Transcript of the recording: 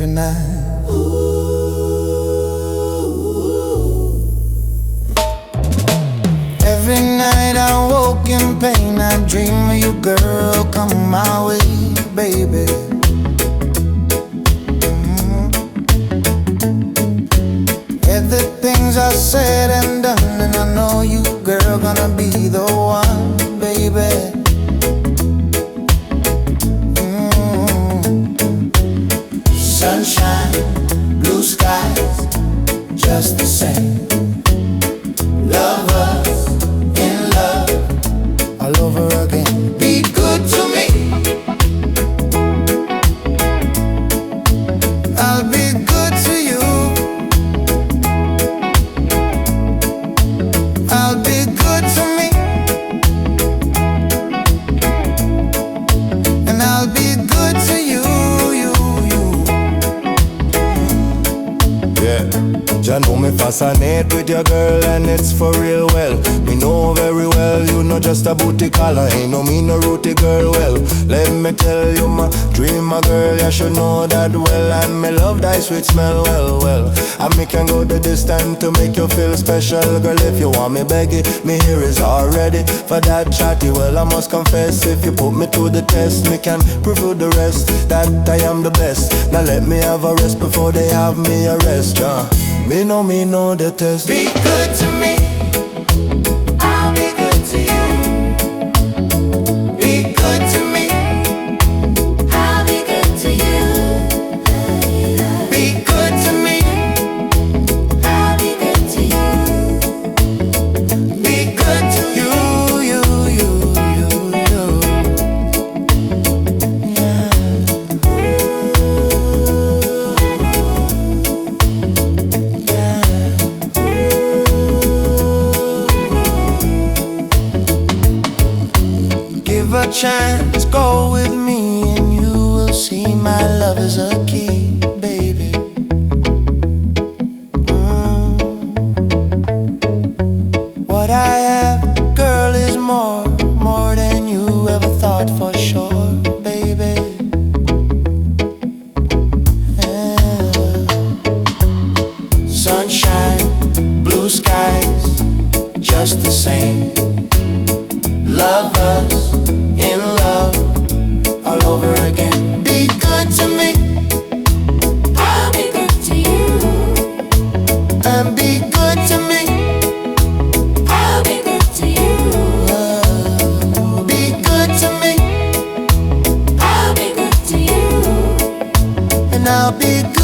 every night. Every night I woke in pain, I dream of you, girl, come my way, baby. The things I said and done, and I know you, girl, gonna be the one, baby. Sunshine, blue skies, just the same. Love us in love all over again. Be good to me, I'll be good to you. I'll be good to me, and I'll be good to you. You know me fascinate with your girl, and it's for real well. Me know very well you know just a booty collar, ain't no me no rooty girl. Well, let me tell you my dream, my girl, you should know that well. And me love that sweet smell, well. And me can go the distance to make you feel special, girl. If you want me beg it, me here is all ready for that chatty. Well, I must confess, if you put me to the test, me can prove you the rest that I am the best. Now let me have a rest before they have me arrest, yeah. Me know the test. Be good to me, I'll be good to you. Be good to me, I'll be good to you. Be good to me, I'll be good to you. Be good to you, Give a chance, go with me, and you will see my love is a key, baby. What I have, girl, is more than you ever thought for sure, baby. Sunshine, blue skies, just the same. Love us in love all over again. Be good to me, I'll be good to you. And be good to me, I'll be good to you. Be good to me, I'll be good to you. And I'll be good